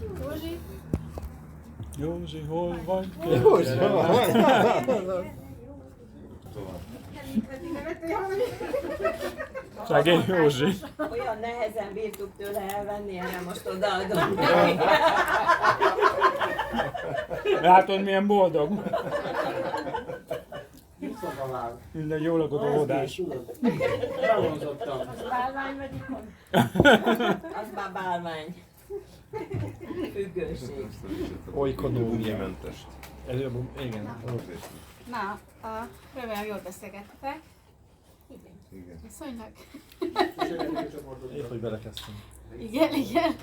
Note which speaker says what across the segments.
Speaker 1: Józsi.
Speaker 2: Józsi, hol vagy?
Speaker 3: Józsi, hol vagy?
Speaker 2: Szegény Józsi.
Speaker 1: Olyan nehezen bírtuk tőle elvenni, erre most odaadom neki.
Speaker 2: Látod, milyen boldog? Minden jól lakott a hódás.
Speaker 3: Elvonzottam.
Speaker 1: Az bálvány vagy ikon? Az már bálvány. Függőség.
Speaker 3: Oikonómiamentes.
Speaker 2: Igen.
Speaker 4: Na, remélem jól beszélgettetek.
Speaker 1: Igen.
Speaker 4: Viszonylag.
Speaker 3: Épp, hogy belekezdtem.
Speaker 4: Igen.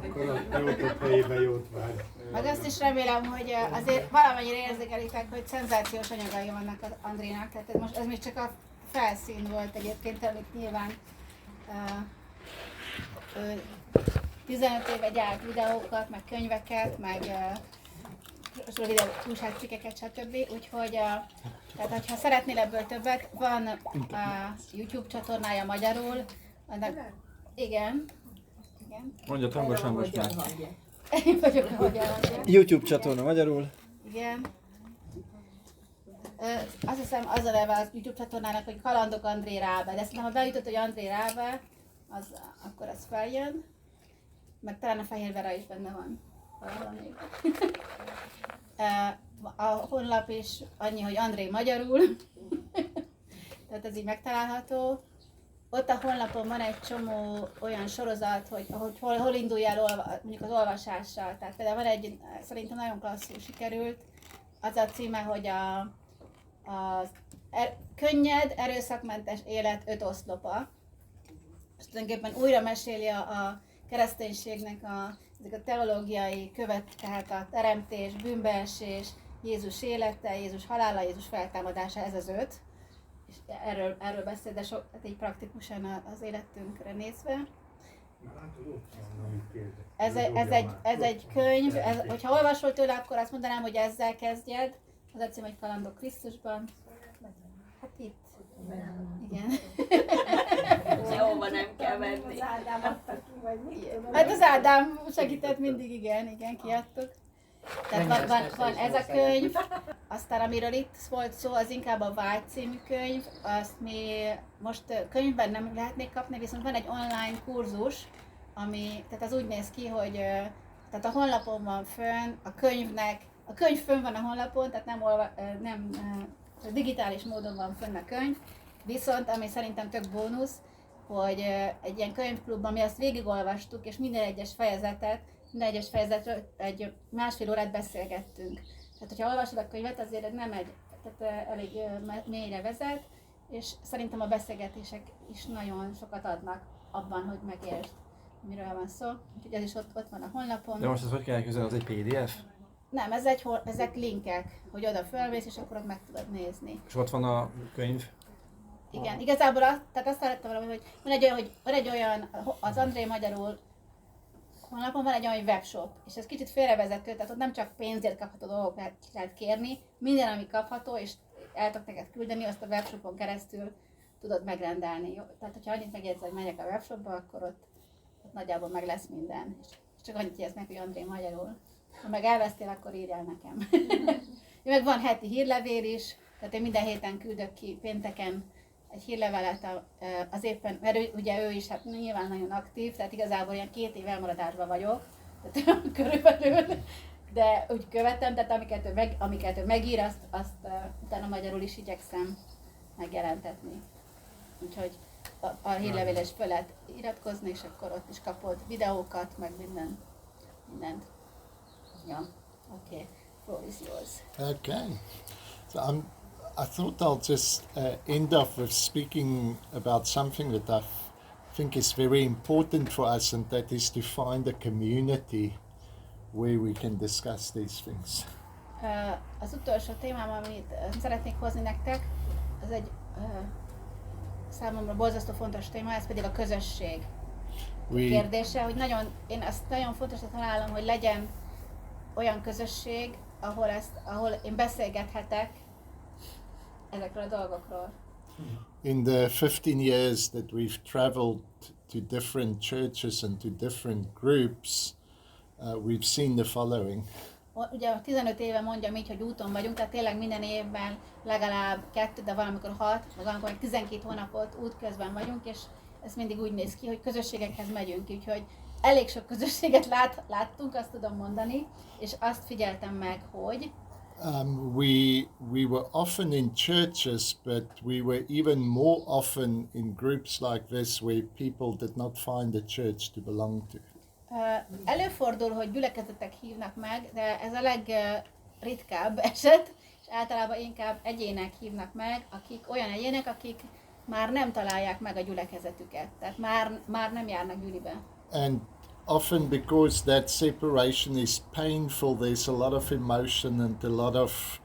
Speaker 3: Akkor a jótok helyébe jót vár.
Speaker 4: Meg azt is remélem, hogy azért valamennyire érzékelitek, hogy szenzációs anyagai vannak az Andrénak. Tehát ez még csak a felszín volt egyébként, amit nyilván 15 éve gyárt videókat, meg könyveket, meg rövid újságcikkeket, stb. Úgyhogy tehát, hogyha szeretnél ebből többet, van a YouTube csatornája magyarul. Igen.
Speaker 3: Mondjad hangosan most már.
Speaker 4: Én vagyok a magyar hangja.
Speaker 3: YouTube csatorna magyarul.
Speaker 4: Igen. Azt hiszem az a neve az YouTube csatornának, hogy Kalandok André Rabe. De szerintem, ha beütött, hogy André Rabe, akkor az feljön. Meg talán a Fehér Vera is benne van. A honlap is annyi, hogy André magyarul. Tehát ez így megtalálható. Ott a honlapon van egy csomó olyan sorozat, hogy hol indulj el mondjuk az olvasással. Tehát például van egy, szerintem nagyon klasszul sikerült, az a címe, hogy a könnyed, erőszakmentes élet 5 oszlopa. És tulajdonképpen újra meséli a kereszténységnek ezek a teológiai tehát a teremtés, bűnbeesés, Jézus élete, Jézus halála, Jézus feltámadása, ez az 5. És erről beszél, de hát így praktikusan az életünkre nézve. Ez egy könyv, hogyha olvasol tőle, akkor azt mondanám, hogy ezzel kezdjed. Az a cím, hogy Kalandok Krisztusban. Hát itt. Igen.
Speaker 1: Sehova nem kell venni.
Speaker 4: Hát az Ádám segített mindig, igen, kiadtuk. Tehát van ez a könyv, aztán amiről itt volt szó, az inkább a Vágy című könyv, azt mi most könyvben nem lehetnék kapni, viszont van egy online kurzus, tehát az úgy néz ki, hogy tehát a honlapon van fönn, a könyv fönn van a honlapon, tehát nem digitális módon van fönn a könyv, viszont ami szerintem tök bónusz, hogy egy ilyen könyvklubban mi azt végigolvastuk, és minden egyes fejezetről egy másfél órát beszélgettünk. Tehát, hogyha olvasod a könyvet, azért tehát elég mélyre vezet, és szerintem a beszélgetések is nagyon sokat adnak abban, hogy megértsd, miről van szó. Úgyhogy ez is ott van a honlapon.
Speaker 3: De most ezt hogy kell elképzelni, az egy PDF?
Speaker 4: Nem, ezek linkek, hogy oda fölmész, és akkor ott meg tudod nézni.
Speaker 3: És ott van a könyv?
Speaker 4: Igen, igazából tehát azt szerettem valami, hogy van egy olyan, az André magyarul honlapon van egy olyan webshop, és ez kicsit félrevezető, tehát ott nem csak pénzért kapható dolgokat lehet kérni, minden, ami kapható, és el tudok neked küldeni, azt a webshopon keresztül tudod megrendelni. Tehát, hogyha annyit megjegyzel, hogy megyek a webshopba, akkor ott nagyjából meg lesz minden. És csak annyit jelsz meg, hogy André magyarul. Ha meg elvesztél, akkor írjál nekem. Meg van heti hírlevél is, tehát én minden héten küldök ki pénteken egy hírlevelet az éppen, mert ugye ő is hát nyilván nagyon aktív, tehát igazából ilyen 2 év elmaradásban vagyok, tehát körülbelül, de úgy követem, tehát amiket ő megír, azt utána magyarul is igyekszem megjelentetni. Úgyhogy a hírlevél is föl lehet iratkozni, és akkor ott is kapod videókat, meg mindent. Ja, okay. Floor is yours.
Speaker 5: Okay. So I thought I'll just end off with speaking about something that I think is very important for us, and that is to find a community where we can discuss these things.
Speaker 4: Az utolsó témám, amit szeretnék hozni nektek, az egy számomra borzasztó fontos téma, ez pedig a közösség kérdése, hogy én ezt nagyon fontosnak találom, hogy legyen olyan közösség, ahol én beszélgethetek ezekről a dolgokról.
Speaker 5: In the 15 years that we've traveled to different churches and to different groups, we've seen the following.
Speaker 4: Ugye 15 éve mondjam így, hogy úton vagyunk, tehát tényleg minden évben legalább 2, de valamikor 6, vagy valamikor meg 12 hónapot útközben vagyunk, és ez mindig úgy néz ki, hogy közösségekhez megyünk, úgyhogy elég sok közösséget láttunk, azt tudom mondani, és azt figyeltem meg, hogy
Speaker 5: We were often in churches, but we were even more often in groups like this where people did not find a church to belong to.
Speaker 4: Előfordul, hogy gyülekezetek hívnak meg, de ez a legritkább eset, és általában inkább egyének hívnak meg, akik olyan egyének, akik már nem találják meg a gyülekezetüket, tehát már nem járnak gyülibe.
Speaker 5: And often because that separation is painful, there's a lot of emotion and a lot of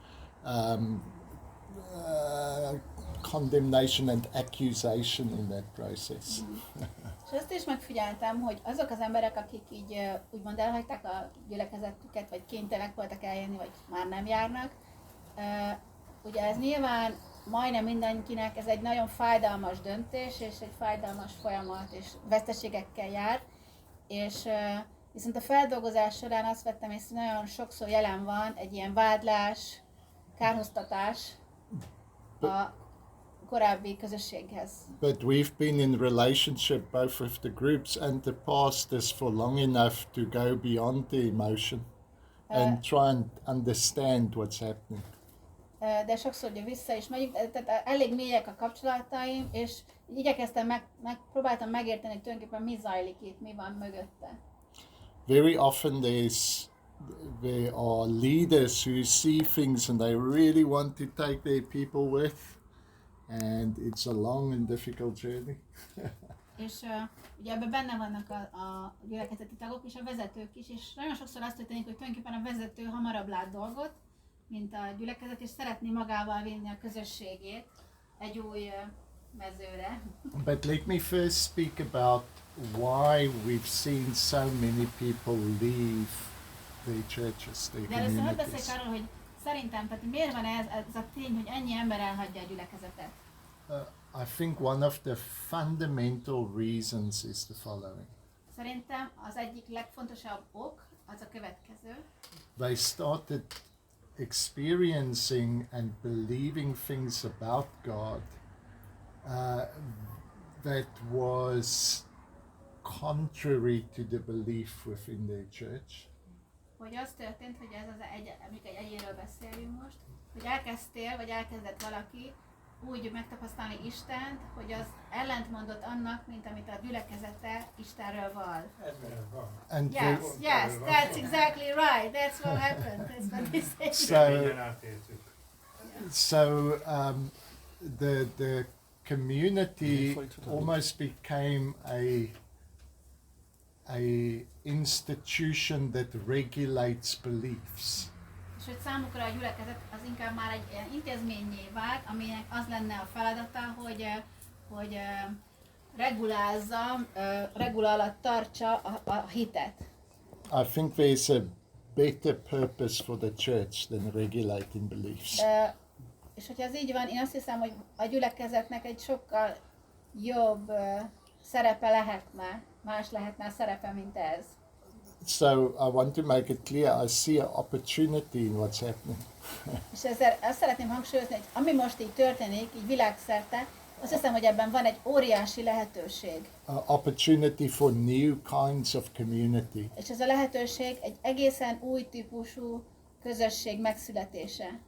Speaker 5: condemnation and accusation in that process.
Speaker 4: És azt is megfigyeltem, hogy azok az emberek, akik így úgymond elhagyták a gyülekezetüket, vagy kénytelenek voltak eljönni, vagy már nem járnak, ugye ez nyilván majdnem mindenkinek ez egy nagyon fájdalmas döntés, és egy fájdalmas folyamat, és veszteségekkel jár, és viszont a feldolgozás során azt vettem észre, hogy nagyon sokszor jelen van egy ilyen vádlás, kárhoztatás a korábbi közösséghez.
Speaker 5: But we've been in relationship both with the groups and the pastors for long enough to go beyond the emotion and try and understand what's happening.
Speaker 4: De sokszor ugye vissza is megyünk, tehát elég mélyek a kapcsolataim, és igyekeztem próbáltam megérteni, hogy tulajdonképpen mi zajlik itt, mi van mögötte.
Speaker 5: Very often there are leaders who see things and they really want to take their people with, and it's a long and difficult journey.
Speaker 4: És ugye ebben benne vannak a gyülekezeti tagok és a vezetők is, és nagyon sokszor azt történik, hogy tulajdonképpen a vezető hamarabb lát dolgot, mint a gyülekezet, és szeretné magával vinni a közösségét egy új mezőre.
Speaker 5: But let me first speak about why we've seen so many people leave their churches, their
Speaker 4: De először hadd
Speaker 5: communities.
Speaker 4: beszéljek arról, hogy szerintem, tehát miért van ez a tény, hogy ennyi ember elhagyja a gyülekezetet?
Speaker 5: I think one of the fundamental reasons is the following.
Speaker 4: Szerintem az egyik legfontosabb ok az a következő.
Speaker 5: They started experiencing and believing things about God that was contrary to the belief within their church.
Speaker 4: Hogy az történt, hogy ez az amikor egy egyénről beszélünk most, hogy elkezdett valaki úgy megtapasztalni Istent, hogy az ellentmondott annak, mint amit a gyülekezete Istenről val.
Speaker 5: And
Speaker 4: Yes, that's exactly right. That's what happened. That's what they say.
Speaker 5: so the community almost became a institution that regulates beliefs.
Speaker 4: És hogy számukra a gyülekezet az inkább már egy ilyen intézménnyé vált, aminek az lenne a feladata, hogy regula alatt tartsa a hitet.
Speaker 5: I think there's a better purpose for the church than regulating beliefs.
Speaker 4: És hogyha ez így van, én azt hiszem, hogy a gyülekezetnek egy sokkal jobb szerepe lehetne, más lehetne a szerepe, mint ez.
Speaker 5: So I want to make it clear, I see an opportunity in what's happening.
Speaker 4: És ezzel azt szeretném hangsúlyozni, hogy ami most így történik, így világszerte, azt hiszem, hogy ebben van egy óriási lehetőség.
Speaker 5: Opportunity for new kinds of community.
Speaker 4: És ez a lehetőség egy egészen új típusú közösség megszületése.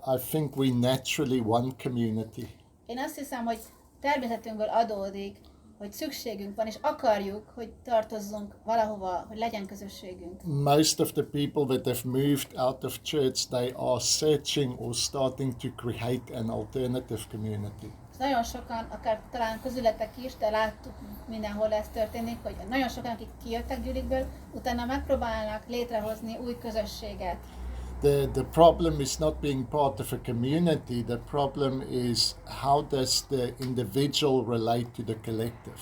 Speaker 5: I think we naturally want community.
Speaker 4: Én azt hiszem, hogy természetünkből adódik, hogy szükségünk van, és akarjuk, hogy tartozzunk valahova, hogy legyen közösségünk.
Speaker 5: Most of the people that have moved out of church, they are searching or starting to create an alternative community.
Speaker 4: És nagyon sokan, akár talán közületek is, de láttuk mindenhol ez történik, hogy nagyon sokan, akik kijöttek gyülikből, utána megpróbálnak létrehozni új közösséget.
Speaker 5: The problem is not being part of a community, the problem is how does the individual relate to the collective.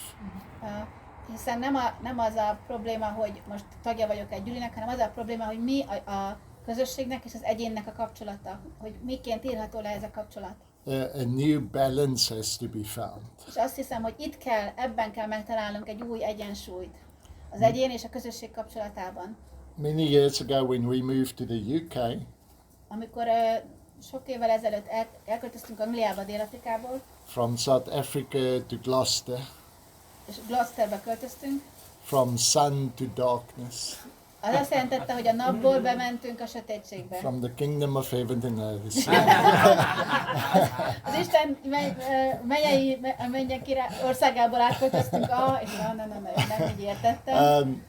Speaker 4: Hiszen nem az a probléma, hogy most tagja vagyok egy gyülinek, hanem az a probléma, hogy mi a közösségnek és az egyénnek a kapcsolata, hogy miként írható le ez a kapcsolat.
Speaker 5: a new balance has to be found.
Speaker 4: És azt hiszem, hogy ebben kell megtalálnunk egy új egyensúlyt az egyén és a közösség kapcsolatában.
Speaker 5: Many years ago, when we moved to the UK,
Speaker 4: Amikor sok évvel ezelőtt elköltöztünk Angliába, Dél-Afrikából,
Speaker 5: from South Africa to Gloucester,
Speaker 4: és Gloucesterbe költöztünk,
Speaker 5: from sun to darkness,
Speaker 4: az azt jelentette, hogy a napból bementünk a sötétségbe.
Speaker 5: from the kingdom of heaven to earth.
Speaker 4: Az Isten mennyei király országából átköltöztünk, és nem így értettem.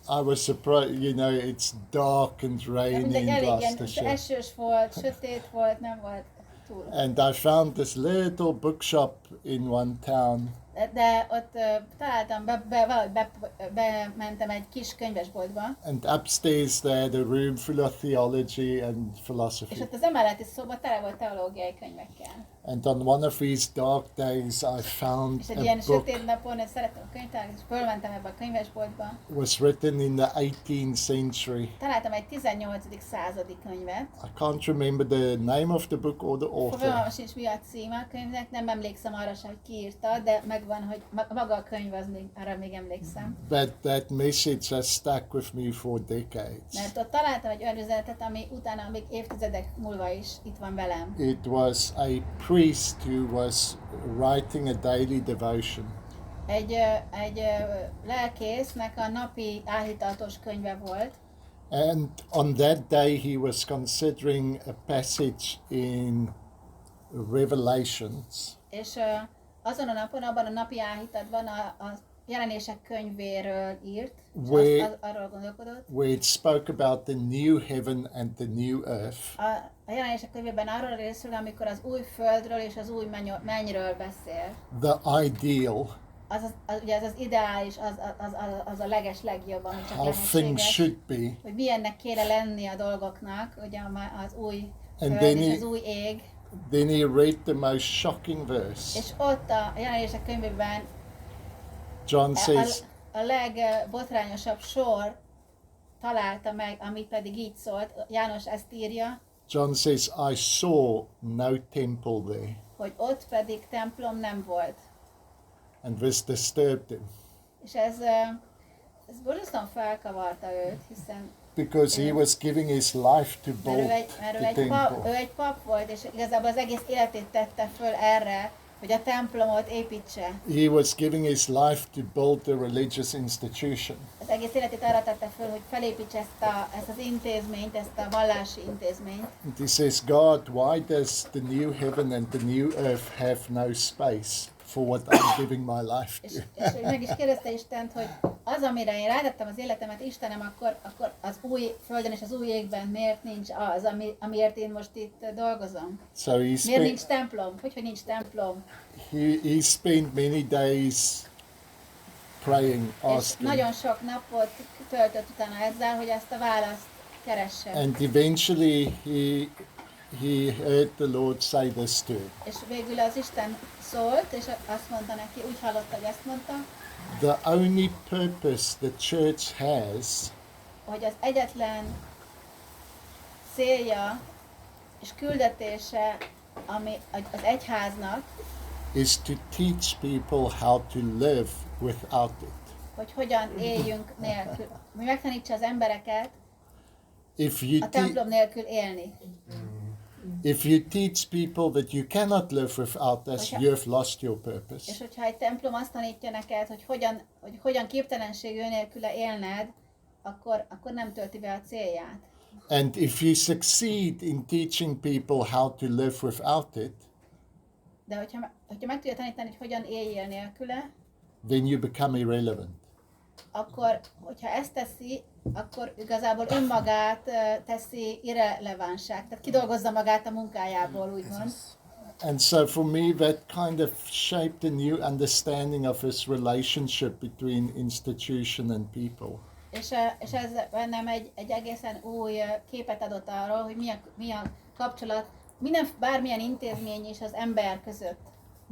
Speaker 5: I was surprised, you know, it's dark and rainy
Speaker 4: Mindegy,
Speaker 5: in
Speaker 4: elég ilyen
Speaker 5: Gloucestershire.
Speaker 4: esős volt, sötét volt, nem volt túl.
Speaker 5: And I found this little bookshop in one town.
Speaker 4: De ott találtam, bementem egy kis könyvesboltba,
Speaker 5: And upstairs they had a room full of theology and
Speaker 4: és
Speaker 5: philosophy.
Speaker 4: ott az emeleti szoba tele volt teológiai könyvekkel.
Speaker 5: And on one of these dark days I found
Speaker 4: És egy
Speaker 5: a
Speaker 4: ilyen
Speaker 5: book
Speaker 4: sötét napon szerettem a könyvtárat, és fölmentem ebbe a könyvesboltba.
Speaker 5: was written in the 18th century.
Speaker 4: Találtam egy 18. századi könyvet.
Speaker 5: I can't remember the name of the book or the
Speaker 4: Fogalmam
Speaker 5: author.
Speaker 4: sincs, mi a címe a könyvnek, nem emlékszem arra sem, hogy ki írta, de megvan, hogy maga a könyv, arra még emlékszem.
Speaker 5: But that message has stuck with me for decades.
Speaker 4: Mert ott találtam egy olyan üzenetet, ami utána még évtizedek múlva is itt van velem.
Speaker 5: It was a priest who was writing a daily devotion.
Speaker 4: Egy lelkésznek a napi áhítatos könyve volt,
Speaker 5: And on that day he was considering a passage in Revelations
Speaker 4: és azon a napon, abban a napi áhítatban a jelenések könyvéről írt, és arról gondolkodott.
Speaker 5: where it spoke about the new heaven and the new earth.
Speaker 4: A jelenések könyvében arról részül, amikor az új földről és az új mennyről beszél.
Speaker 5: The ideal,
Speaker 4: Ugye ez az ideális, az a leges legjobb, ami csak
Speaker 5: how things
Speaker 4: lehetséges,
Speaker 5: should be.
Speaker 4: hogy milyennek kéne lenni a dolgoknak, ugye az új
Speaker 5: And
Speaker 4: föld
Speaker 5: then
Speaker 4: és
Speaker 5: he-
Speaker 4: az új ég.
Speaker 5: Then he read the most shocking verse.
Speaker 4: És ott a jelenések könyvében
Speaker 5: John says,
Speaker 4: a legbotrányosabb sor találta meg, amit pedig így szólt. János ezt írja,
Speaker 5: John says, I saw no temple there.
Speaker 4: hogy ott pedig templom nem volt.
Speaker 5: And this disturbed him
Speaker 4: És ez borzasztóan felkavarta őt, hiszen
Speaker 5: because he was giving his life to build the
Speaker 4: ő
Speaker 5: temple.
Speaker 4: egy pap volt, és igazából az egész életét tette föl erre, hogy a templomot építse.
Speaker 5: He was giving his life to build the religious institution.
Speaker 4: Az egész életét arra tette föl, hogy felépítse ezt az intézményt, ezt a vallási intézményt.
Speaker 5: And he says, God, why does the new heaven and the new earth have no space for what I'm giving my life
Speaker 4: És
Speaker 5: to?
Speaker 4: ő meg is kérdezte Istent, hogy az, amire én rátettem az életemet, Istenem, akkor az új földön és az új égben miért nincs az, amiért én most itt dolgozom?
Speaker 5: So
Speaker 4: Miért nincs templom? Hogy nincs templom?
Speaker 5: he spent many days praying,
Speaker 4: És
Speaker 5: asking.
Speaker 4: nagyon sok napot töltött utána ezzel, hogy ezt a választ keresse.
Speaker 5: And eventually he heard the Lord say this to him.
Speaker 4: És végül az Isten szólt, és azt mondta neki, úgy hallotta, hogy ezt mondta,
Speaker 5: The only purpose the church has
Speaker 4: hogy az egyetlen célja és küldetése, ami az egyháznak,
Speaker 5: is to teach people how to live without it.
Speaker 4: hogy hogyan éljünk nélkül. Mi megtanítsa az embereket
Speaker 5: If you,
Speaker 4: a templom nélkül élni.
Speaker 5: if you teach people that you cannot live without this,
Speaker 4: Hogyha-
Speaker 5: you have lost your purpose.
Speaker 4: És hogyha egy templom azt tanítja neked, hogy hogyan képtelenségű nélküle élned, akkor nem tölti be a célját.
Speaker 5: And if you succeed in teaching people how to live without it,
Speaker 4: De hogyha meg tudja tanítani, hogy hogyan éljél nélküle,
Speaker 5: then you become irrelevant.
Speaker 4: akkor, hogyha ezt teszi, akkor igazából önmagát teszi irrelevánsság. Tehát kidolgozza magát a munkájából, úgymond.
Speaker 5: And so for me, that kind of shaped a new understanding of this relationship between institution and people.
Speaker 4: És ez bennem egy egészen új képet adott arról, hogy mi a kapcsolat bármilyen intézmény is az ember között.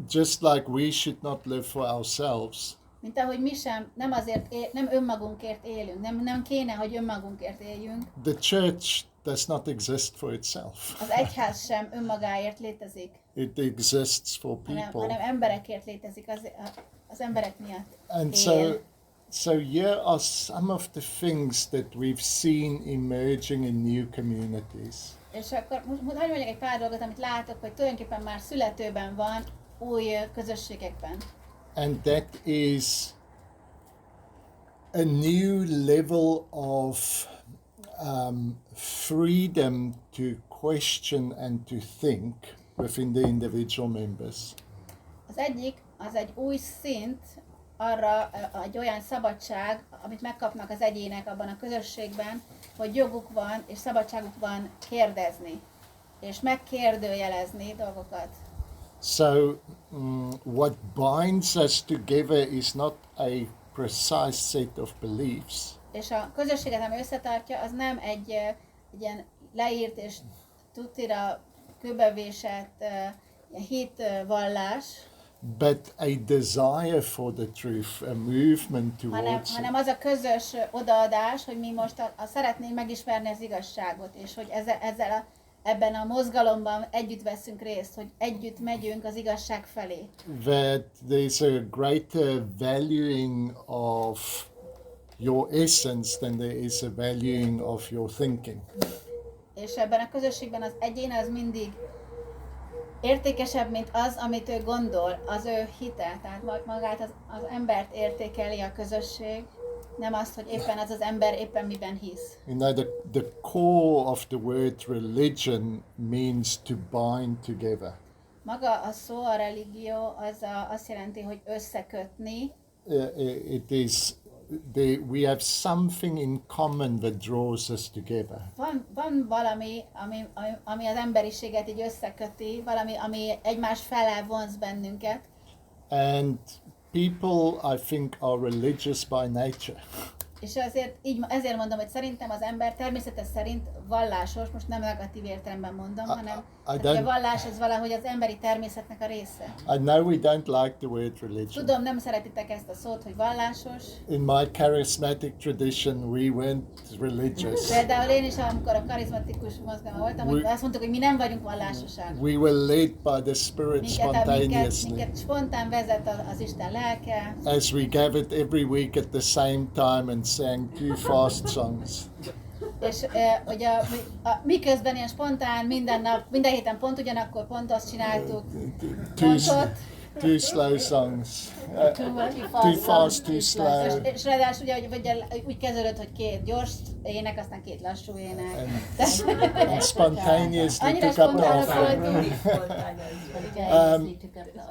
Speaker 5: Just like we should not live for ourselves,
Speaker 4: Mint ahogy mi sem, nem önmagunkért élünk, nem kéne, hogy önmagunkért éljünk.
Speaker 5: the church does not exist for itself.
Speaker 4: Az egyház sem önmagáért létezik.
Speaker 5: it exists for
Speaker 4: hanem
Speaker 5: people.
Speaker 4: emberekért létezik, az emberek miatt
Speaker 5: And
Speaker 4: él.
Speaker 5: so here are some of the things that we've seen emerging in new communities.
Speaker 4: És akkor hogy mondjak egy pár dolgot, amit látok, hogy tulajdonképpen már születőben van új közösségekben.
Speaker 5: And that is a new level of freedom to question and to think within the individual members.
Speaker 4: Az egyik, az egy új szint, arra egy olyan szabadság, amit megkapnak az egyének abban a közösségben, hogy joguk van és szabadságuk van kérdezni, és megkérdőjelezni dolgokat.
Speaker 5: So what binds us together is not a precise set of beliefs,
Speaker 4: És a közösséget, ami összetartja, az nem egy ilyen leírt és tutira kőbevésett hitvallás,
Speaker 5: but a desire for the truth, a movement towards
Speaker 4: hanem az a közös odaadás, hogy mi most szeretnénk megismerni az igazságot, és hogy ebben a mozgalomban együtt veszünk részt, hogy együtt megyünk az igazság felé.
Speaker 5: that there's a greater valuing of your essence than there is a valuing of your thinking.
Speaker 4: És ebben a közösségben az egyén az mindig értékesebb, mint az, amit ő gondol, az ő hite. Tehát magát az embert értékeli a közösség, nem azt, hogy éppen az ember éppen miben hisz.
Speaker 5: You know, the core of the word religion means to bind together.
Speaker 4: Maga a szó, a religió, azt jelenti, hogy összekötni.
Speaker 5: It is we have something in common that draws us together.
Speaker 4: Van valami, ami az emberiséget így összeköti, valami, ami egymás felé vonz bennünket.
Speaker 5: And people, I think, are religious by nature.
Speaker 4: És ezért mondom, hogy szerintem az ember természete szerint vallásos, most nem negatív értelemben mondom, hanem hogy a vallás az valahogy az emberi természetnek a része.
Speaker 5: I know we don't like the word religion.
Speaker 4: Tudom, nem szeretitek ezt a szót, hogy vallásos.
Speaker 5: In my charismatic tradition, we weren't religious.
Speaker 4: Például én is, amikor a karizmatikus mozgalomban voltam, hogy azt mondtuk, hogy mi nem vagyunk vallásosak.
Speaker 5: We were led by the Spirit spontaneously.
Speaker 4: Minket spontán vezet az Isten lelke.
Speaker 5: As we gathered every week at the same time and sang 2 fast songs.
Speaker 4: És hogy miközben ilyen spontán, minden héten pont ugyanakkor pont azt csináltuk, pontot.
Speaker 5: 2 slow songs. Too fast, too slow.
Speaker 4: És ráadásul ugye úgy kezdődött, hogy 2 gyors ének, aztán 2 lassú ének.
Speaker 5: And spontaneously
Speaker 4: Annyira
Speaker 5: took up the
Speaker 4: spontánok
Speaker 5: offering.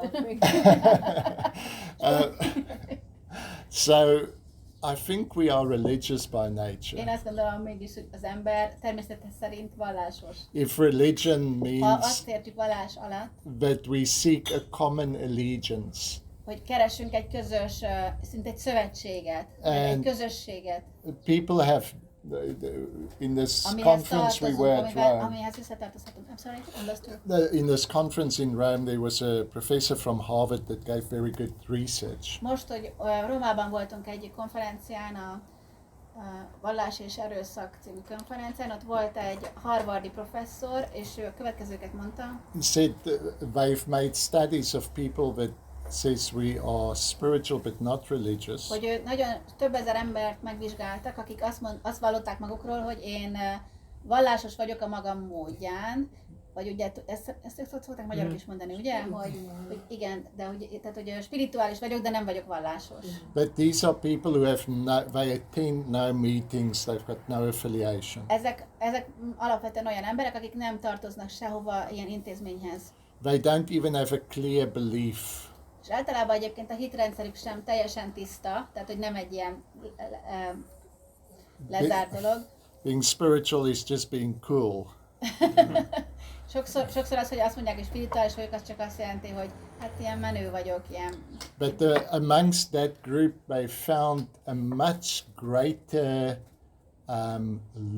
Speaker 4: voltunk.
Speaker 5: So I think we are religious by nature.
Speaker 4: Én azt gondolom mégis, hogy az ember természete szerint vallásos.
Speaker 5: If religion
Speaker 4: Ha
Speaker 5: means
Speaker 4: azt értjük vallás alatt,
Speaker 5: that we seek a common allegiance,
Speaker 4: hogy keresünk egy közös, szinte egy szövetséget, egy közösséget,
Speaker 5: people have in this
Speaker 4: amihez
Speaker 5: conference we were at Rome.
Speaker 4: amihez összetartozhatunk. I'm sorry, understood.
Speaker 5: In this conference in Rome, there was a professor from Harvard that gave very good research.
Speaker 4: Most, hogy Rómában voltunk egy konferencián, a Vallás és Erőszak című konferencián, ott volt egy harvardi professzor, és ő a következőket mondta.
Speaker 5: He said they've made studies of people that says we are spiritual but not religious.
Speaker 4: Hogy ő nagyon több ezer embert megvizsgáltak, akik azt vallották magukról, hogy én vallásos vagyok a magam módján, vagy ugye ezt szokták magyarok is mondani, ugye, hogy igen, de hogy spirituális vagyok, de nem vagyok vallásos.
Speaker 5: But these are people who have they attend no meetings, they've got no affiliation.
Speaker 4: Ezek alapvetően olyan emberek, akik nem tartoznak sehova ilyen intézményhez.
Speaker 5: They don't even have a clear belief.
Speaker 4: És általában egyébként a hitrendszerük sem teljesen tiszta, tehát hogy nem egy ilyen lezárt dolog.
Speaker 5: Being spiritual is just being cool.
Speaker 4: Sokszor az, hogy azt mondják, hogy spirituális vagyok, az csak azt jelenti, hogy hát ilyen menő vagyok, ilyen.
Speaker 5: But amongst that group they found a much greater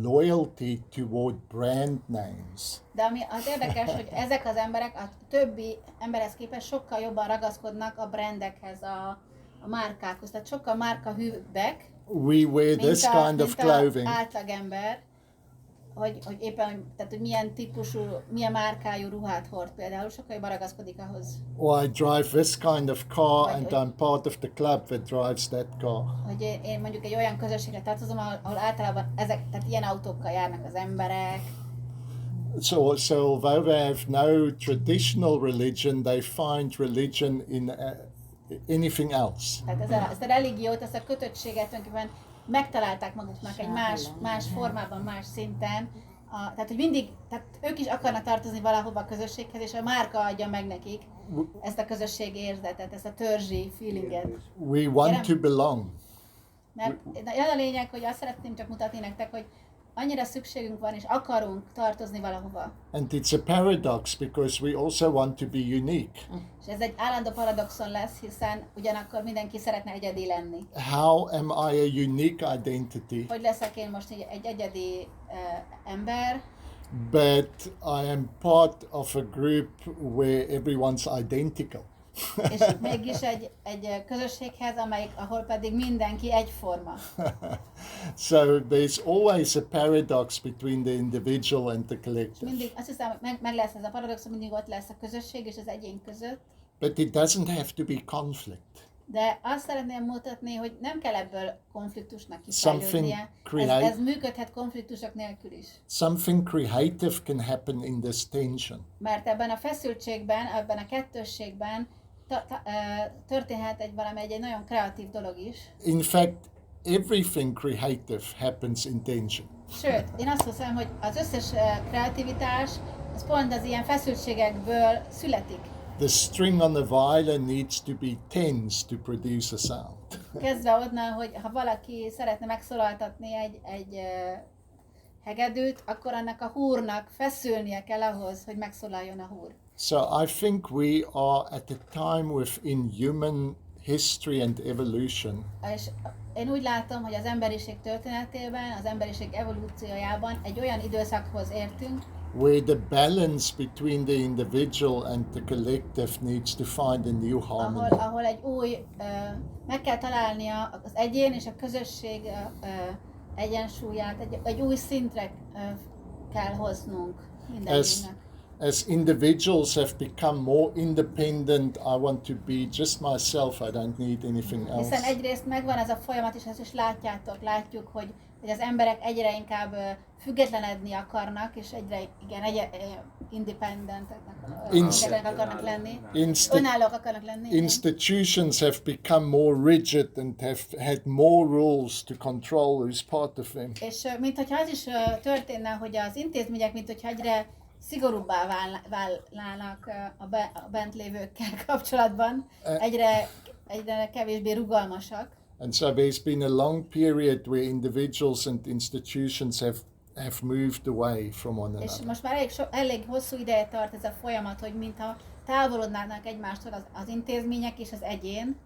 Speaker 5: loyalty toward brand names.
Speaker 4: De ami az érdekes, hogy ezek az emberek a többi emberhez képest sokkal jobban ragaszkodnak a brandekhez, a márkákhoz, tehát sokkal márkahűbbek,
Speaker 5: We wear this kind of clothing.
Speaker 4: átlagember, hogy éppen, tehát hogy milyen típusú, milyen márkájú ruhát hord például, sokkal jobban ragaszkodik ahhoz.
Speaker 5: Or I drive this kind of car
Speaker 4: Vagy-
Speaker 5: and I'm part of the club that drives that car.
Speaker 4: Hogy én mondjuk egy olyan közösségre tartozom, ahol általában tehát ilyen autókkal járnak az emberek.
Speaker 5: So although they have no traditional religion, they find religion in anything else.
Speaker 4: Tehát ezt a religiót, ezt a kötöttséget tulajdonképpen megtalálták maguknak egy más formában, más szinten. Tehát, hogy mindig, tehát ők is akarnak tartozni valahova a közösséghez, és a márka adja meg nekik ezt a közösségi érzetet, ezt a törzsi feelinget.
Speaker 5: We want to belong.
Speaker 4: Mert az a lényeg, hogy azt szeretném csak mutatni nektek, hogy annyira szükségünk van, és akarunk tartozni valahova.
Speaker 5: And it's a paradox because we also want to be unique.
Speaker 4: És ez egy állandó paradoxon lesz, hiszen ugyanakkor mindenki szeretne egyedi lenni.
Speaker 5: How am I a unique identity?
Speaker 4: Hogy leszek én most egy egyedi ember,
Speaker 5: But I am part of a group where everyone's identical.
Speaker 4: és mégis egy közösséghez, ahol pedig mindenki egyforma.
Speaker 5: So there's always a paradox between the individual and the
Speaker 4: És
Speaker 5: collective.
Speaker 4: mindig, azt hiszem, meg lesz ez a paradoxon, mindig ott lesz a közösség és az egyén között.
Speaker 5: But it doesn't have to be conflict.
Speaker 4: De azt szeretném mutatni, hogy nem kell ebből konfliktusnak
Speaker 5: Something
Speaker 4: kifejlődnie.
Speaker 5: create-
Speaker 4: Ez működhet konfliktusok nélkül is.
Speaker 5: Something creative can happen in this tension.
Speaker 4: Mert ebben a feszültségben, ebben a kettősségben történhet egy nagyon kreatív dolog is.
Speaker 5: In fact, everything creative happens in tension.
Speaker 4: Sőt, én azt hiszem, hogy az összes kreativitás az pont az ilyen feszültségekből születik.
Speaker 5: The string on the violin needs to be tense to produce a sound.
Speaker 4: Kezdve onnan, hogy ha valaki szeretne megszólaltatni egy hegedűt, akkor annak a húrnak feszülnie kell ahhoz, hogy megszólaljon a húr.
Speaker 5: So I think we are at a time within human history and evolution
Speaker 4: És én úgy látom, hogy az emberiség történetében, az emberiség evolúciójában egy olyan időszakhoz értünk,
Speaker 5: where the balance between the individual and the collective needs to find a new harmony.
Speaker 4: ahol egy új, meg kell találnia az egyén és a közösség egyensúlyát, egy új szintre kell hoznunk mindenkinek.
Speaker 5: As individuals have become more independent, I want to be just myself, I don't need anything else.
Speaker 4: Hiszen egyrészt megvan ez a folyamat, és ezt is látjuk, hogy az emberek egyre inkább függetlenedni akarnak, és egyre independentek akarnak lenni, önállók akarnak lenni.
Speaker 5: Institutions have become more rigid and have had more rules to control who's part of them.
Speaker 4: És minthogyha az is történne, hogy az intézmények, minthogyha egyre szigorúbbá válnának a bent lévőkkel kapcsolatban, egyre kevésbé rugalmasak.
Speaker 5: And so there's been a long period where individuals and institutions have moved away from one
Speaker 4: És
Speaker 5: another.
Speaker 4: most már elég hosszú ideje tart ez a folyamat, hogy mintha távolodnának egymástól az intézmények és az egyén.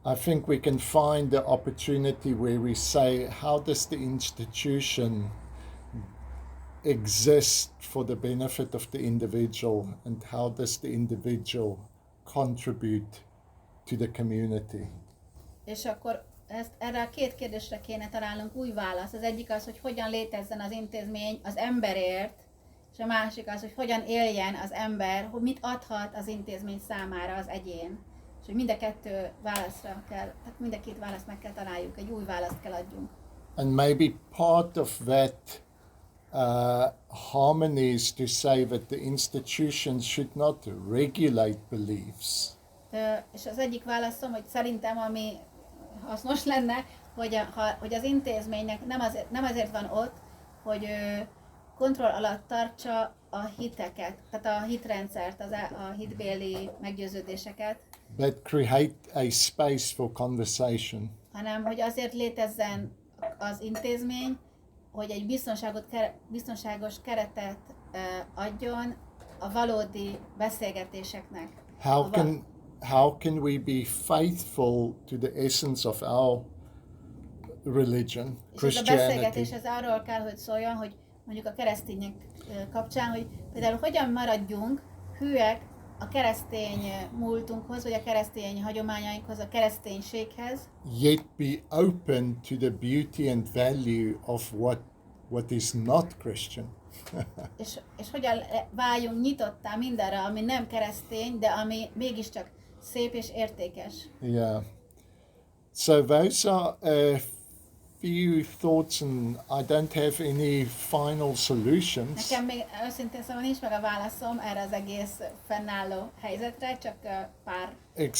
Speaker 5: I think we can find the opportunity where we say, how does the institution exist for the benefit of the individual, and how does the individual contribute to the community?
Speaker 4: És akkor erre a két kérdésre kéne találnunk új választ. Az egyik az, hogy hogyan létezzen az intézmény az emberért, és a másik az, hogy hogyan éljen az ember, hogy mit adhat az intézmény számára az egyén. És hogy mind a kettő válaszra kell, tehát mind a két választ meg kell találjuk, egy új választ kell adjunk.
Speaker 5: And maybe part of that harmony is to say that the institutions should not regulate beliefs.
Speaker 4: És az egyik válaszom, hogy szerintem ami hasznos lenne, hogy az intézménynek nem azért van ott, hogy kontroll alatt tartsa a hiteket, tehát a hitrendszert, a hitbéli meggyőződéseket,
Speaker 5: But create a space for conversation.
Speaker 4: hanem hogy azért létezzen az intézmény, hogy egy biztonságos keretet adjon a valódi beszélgetéseknek.
Speaker 5: How can we be faithful to the essence of our religion,
Speaker 4: És ez a
Speaker 5: Christianity,
Speaker 4: beszélgetés ez arról kell, hogy szóljon, hogy mondjuk a keresztények kapcsán, hogy például hogyan maradjunk hűek a keresztény múltunkhoz, vagy a keresztény hagyományainkhoz, a kereszténységhez,
Speaker 5: yet be open to the beauty and value of what what is not Christian.
Speaker 4: És hogyan váljunk nyitottá mindenre, ami nem keresztény, de ami mégiscsak szép és értékes.
Speaker 5: Yeah. So those are a few thoughts, and I don't have any final solutions.
Speaker 4: Nekem még őszintén szóval nincs meg a válaszom erre az egész fennálló helyzetre, csak pár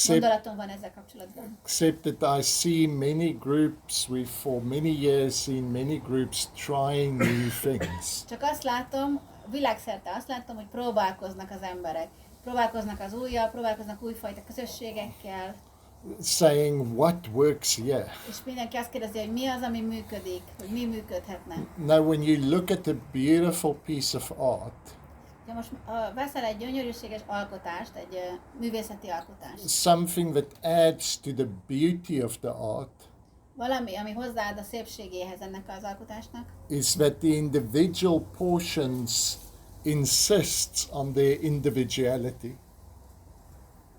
Speaker 4: gondolatom van ezzel kapcsolatban.
Speaker 5: Except that I see many groups, we've for many years seen many groups trying new things.
Speaker 4: Csak azt látom, világszerte azt látom, hogy próbálkoznak az emberek. Próbálkoznak az újjal, próbálkoznak újfajta közösségekkel.
Speaker 5: Saying what works here.
Speaker 4: És mindenki azt kérdezi, hogy mi az, ami működik, hogy mi működhetne.
Speaker 5: Now when you look at a beautiful piece of art,
Speaker 4: Ja, most veszel egy gyönyörűséges alkotást, egy művészeti alkotást.
Speaker 5: something that adds to the beauty of the art,
Speaker 4: Valami, ami hozzáad a szépségéhez ennek az alkotásnak,
Speaker 5: is that the individual portions insists on their individuality.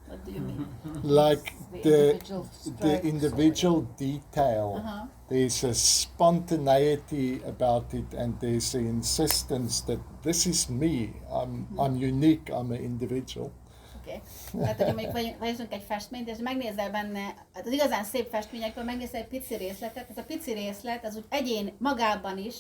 Speaker 4: what do you mean?
Speaker 5: Like the
Speaker 6: strokes
Speaker 5: individual detail.
Speaker 4: Aha.
Speaker 5: There's a spontaneity about it, and there's the insistence that this is me. I'm unique. I'm an individual.
Speaker 4: Oké. Tehát, hogy mondjuk vagyunk egy festményt, és megnézel benne, hát az igazán szép festményekből megnézel egy pici részletet, ez a pici részlet az úgy egyén magában is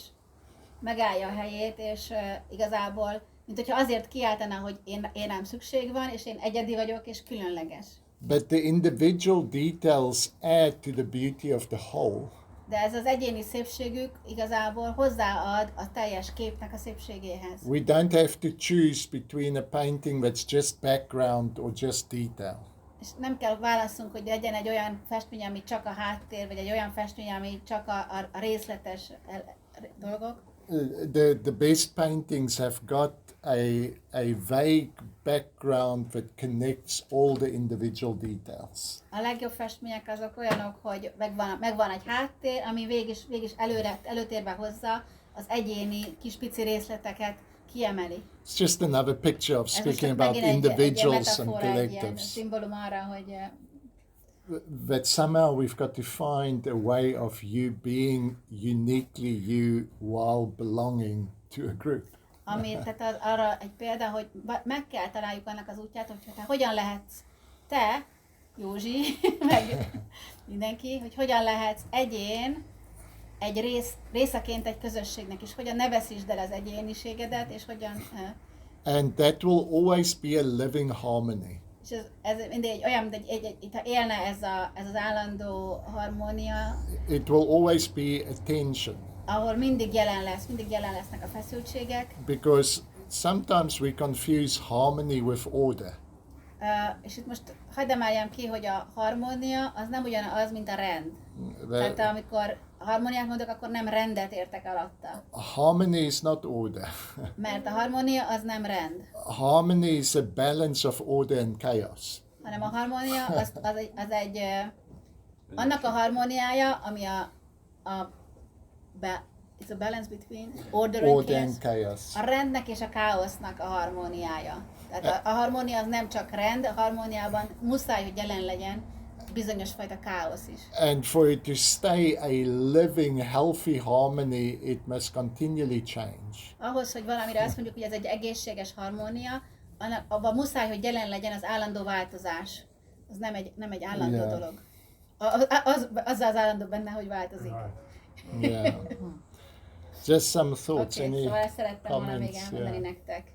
Speaker 4: megállja a helyét, és igazából, mint hogyha azért kiáltana, hogy én rám szükség van, és én egyedi vagyok, és különleges.
Speaker 5: But the individual details add to the beauty of the whole.
Speaker 4: De ez az egyéni szépségük igazából hozzáad a teljes képnek a szépségéhez.
Speaker 5: We don't have to choose between a painting that's just background or just detail.
Speaker 4: És nem kell válaszunk, hogy legyen egy olyan festmény, ami csak a háttér, vagy egy olyan festmény, ami csak a részletes dolgok.
Speaker 5: The best paintings have got a vague background that connects all the individual details.
Speaker 4: A legjobb festmények azok olyanok, hogy megvan egy háttér, ami végig előtérbe hozza az egyéni kis pici részleteket, kiemeli.
Speaker 5: It's just another picture of
Speaker 4: Ez most
Speaker 5: speaking
Speaker 4: csak
Speaker 5: about
Speaker 4: megint egy
Speaker 5: individuals and
Speaker 4: metafora, egy ilyen
Speaker 5: collectives.
Speaker 4: szimbólum arra, hogy
Speaker 5: That somehow we've got to find a way of you being uniquely you while belonging to a group.
Speaker 4: ami, tehát arra egy példa, hogy meg kell találjuk annak az útját, hogy te hogyan lehetsz te, Józsi, meg mindenki, hogy hogyan lehetsz egyén, egy részeként egy közösségnek, és hogyan ne veszítsd el az egyéniségedet, és hogyan...
Speaker 5: And that will always be a living harmony.
Speaker 4: És ez mindig olyan, mint itt élne ez az állandó harmónia,
Speaker 5: It will always be a tension.
Speaker 4: ahol mindig jelen lesznek a feszültségek,
Speaker 5: Because sometimes we confuse harmony with order.
Speaker 4: És itt most hagyd emeljem ki, hogy a harmónia az nem ugyanaz, mint a rend. Tehát amikor harmóniát mondok, akkor nem rendet értek alatta.
Speaker 5: Harmony is not order.
Speaker 4: Mert a harmónia az nem rend,
Speaker 5: Harmony is a balance of order and chaos.
Speaker 4: hanem a harmónia az egy annak a harmóniája, ami it's a balance between order and chaos. A rendnek és a káosznak a harmóniája. Tehát a harmónia az nem csak rend, a harmóniában muszáj, hogy jelen legyen bizonyos fajta káosz is.
Speaker 5: And for it to stay a living, healthy harmony, it must continually change.
Speaker 4: Ahhoz, hogy valamire azt mondjuk, hogy ez egy egészséges harmónia, abban muszáj, hogy jelen legyen az állandó változás. Az nem egy állandó dolog. Az állandó benne, hogy változik.
Speaker 5: Yeah. Just some thoughts.
Speaker 4: Oké,
Speaker 5: Any
Speaker 4: szóval ezt szerettem volna még
Speaker 5: comments?
Speaker 4: elmondani
Speaker 5: Yeah.
Speaker 4: nektek.